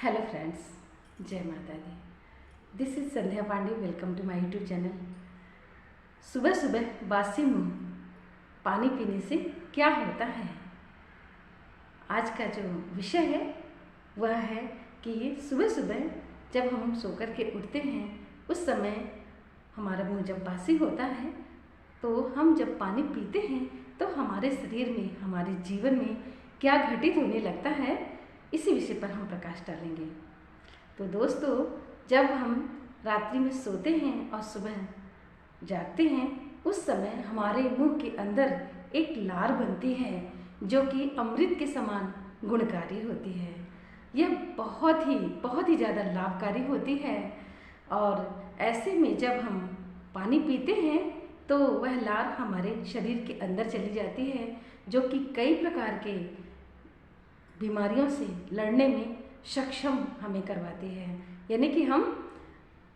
Hello friends, जय माता दी। This is Sandhya Pandey. Welcome to my YouTube channel. सुबह सुबह बासी मुंह पानी पीने से क्या होता है, आज का जो विषय है वह है कि सुबह सुबह जब हम सोकर के उठते हैं उस समय हमारा मुंह जब बासी होता है तो हम जब पानी पीते हैं तो हमारे शरीर में, हमारे जीवन में क्या घटित होने लगता है, इसी विषय पर हम प्रकाश डालेंगे। तो दोस्तों, जब हम रात्रि में सोते हैं और सुबह जागते हैं उस समय हमारे मुंह के अंदर एक लार बनती है जो कि अमृत के समान गुणकारी होती है। यह बहुत ही ज़्यादा लाभकारी होती है और ऐसे में जब हम पानी पीते हैं तो वह लार हमारे शरीर के अंदर चली जाती है जो कि कई प्रकार के बीमारियों से लड़ने में सक्षम हमें करवाती है। यानी कि हम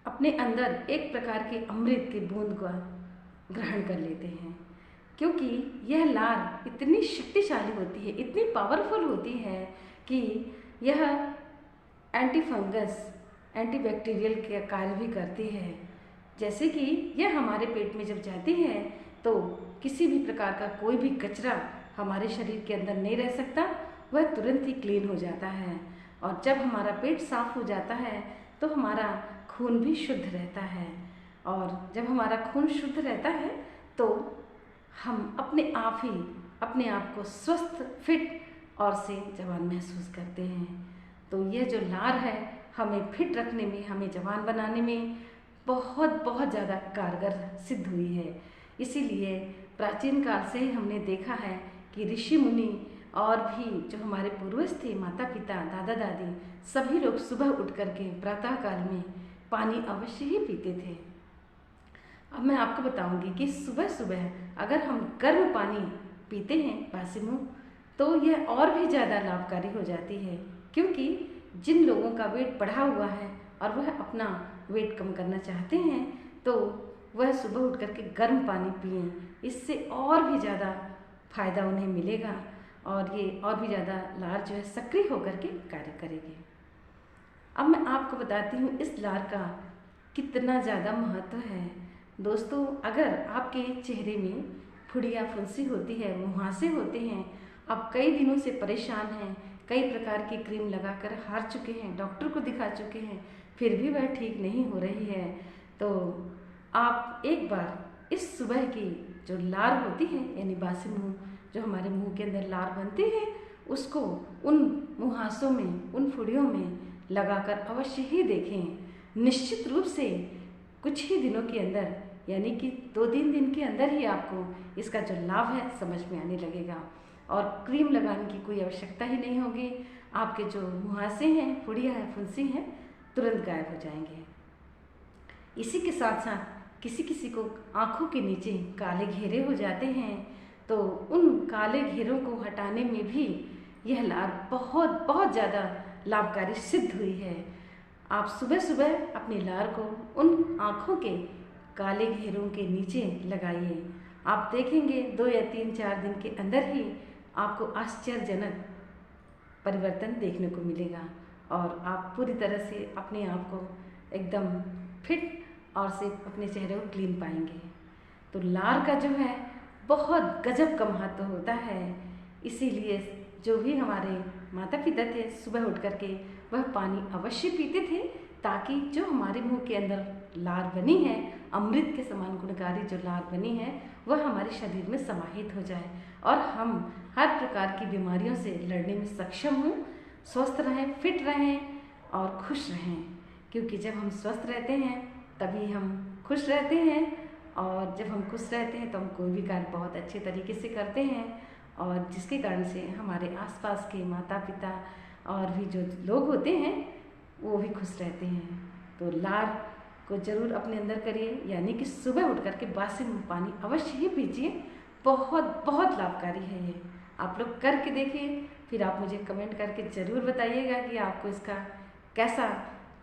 अपने अंदर एक प्रकार के अमृत के बूंद का ग्रहण कर लेते हैं, क्योंकि यह लार इतनी शक्तिशाली होती है, इतनी पावरफुल होती है कि यह एंटी फंगस, एंटीबैक्टीरियल के कार्य भी करती है। जैसे कि यह हमारे पेट में जब जाती है तो किसी भी प्रकार का कोई भी कचरा हमारे शरीर के अंदर नहीं रह सकता, वह तुरंत ही क्लीन हो जाता है। और जब हमारा पेट साफ हो जाता है तो हमारा खून भी शुद्ध रहता है, और जब हमारा खून शुद्ध रहता है तो हम अपने आप को स्वस्थ, फिट और से जवान महसूस करते हैं। तो यह जो लार है हमें फिट रखने में, हमें जवान बनाने में बहुत ज़्यादा कारगर सिद्ध हुई है। इसीलिए प्राचीन काल से ही हमने देखा है कि ऋषि मुनि और भी जो हमारे पूर्वज थे, माता पिता, दादा दादी, सभी लोग सुबह उठ करके प्रातः काल में पानी अवश्य ही पीते थे। अब मैं आपको बताऊंगी कि सुबह सुबह अगर हम गर्म पानी पीते हैं बासी मुंह तो यह और भी ज़्यादा लाभकारी हो जाती है, क्योंकि जिन लोगों का वेट बढ़ा हुआ है और वह अपना वेट कम करना चाहते हैं तो वह सुबह उठ करके गर्म पानी पिएं। इससे और भी ज़्यादा फायदा उन्हें मिलेगा और ये और भी ज़्यादा लार जो है सक्रिय होकर के कार्य करेगी। अब मैं आपको बताती हूँ इस लार का कितना ज़्यादा महत्व है। दोस्तों, अगर आपके चेहरे में फुड़िया, फुंसी होती है, मुहासे होते हैं, आप कई दिनों से परेशान हैं, कई प्रकार की क्रीम लगाकर हार चुके हैं, डॉक्टर को दिखा चुके हैं, फिर भी वह ठीक नहीं हो रही है, तो आप एक बार इस सुबह की जो लार होती है, यानी बासी मुंह, जो हमारे मुंह के अंदर लार बनती है, उसको उन मुहासों में, उन फुड़ियों में लगाकर अवश्य ही देखें। निश्चित रूप से कुछ ही दिनों के अंदर, यानी कि 2-3 दिन के अंदर ही आपको इसका जो लाभ है समझ में आने लगेगा और क्रीम लगाने की कोई आवश्यकता ही नहीं होगी। आपके जो मुहासे हैं, फुड़िया है, फुंसी हैं, तुरंत गायब हो जाएंगे। इसी के साथ साथ किसी किसी को आँखों के नीचे काले घेरे हो जाते हैं, तो उन काले घेरों को हटाने में भी यह लार बहुत ज़्यादा लाभकारी सिद्ध हुई है। आप सुबह सुबह अपनी लार को उन आँखों के काले घेरों के नीचे लगाइए। आप देखेंगे 2 या 3-4 दिन के अंदर ही आपको आश्चर्यजनक परिवर्तन देखने को मिलेगा और आप पूरी तरह से अपने आप को एकदम फिट और से अपने चेहरे को क्लीन पाएंगे। तो लार का जो है बहुत गजब का महत्व होता है। इसीलिए जो भी हमारे माता पिता थे सुबह उठ करके वह पानी अवश्य पीते थे, ताकि जो हमारे मुंह के अंदर लार बनी है, अमृत के समान गुणकारी जो लार बनी है, वह हमारे शरीर में समाहित हो जाए और हम हर प्रकार की बीमारियों से लड़ने में सक्षम हों, स्वस्थ रहें, फिट रहें और खुश रहें। क्योंकि जब हम स्वस्थ रहते हैं तभी हम खुश रहते हैं, और जब हम खुश रहते हैं तो हम कोई भी कार्य बहुत अच्छे तरीके से करते हैं, और जिसके कारण से हमारे आसपास के माता पिता और भी जो लोग होते हैं वो भी खुश रहते हैं। तो लार को ज़रूर अपने अंदर करिए, यानी कि सुबह उठ करके बासी मुंह पानी अवश्य ही पीजिए। बहुत लाभकारी है ये। आप लोग करके देखिए, फिर आप मुझे कमेंट करके ज़रूर बताइएगा कि आपको इसका कैसा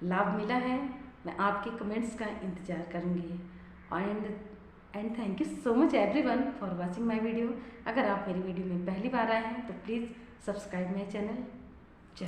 लाभ मिला है। मैं आपके कमेंट्स का इंतज़ार करूँगी। And thank you so much everyone for watching my video. अगर आप मेरी वीडियो में पहली बार आए हैं तो प्लीज़ सब्सक्राइब माय चैनल। जय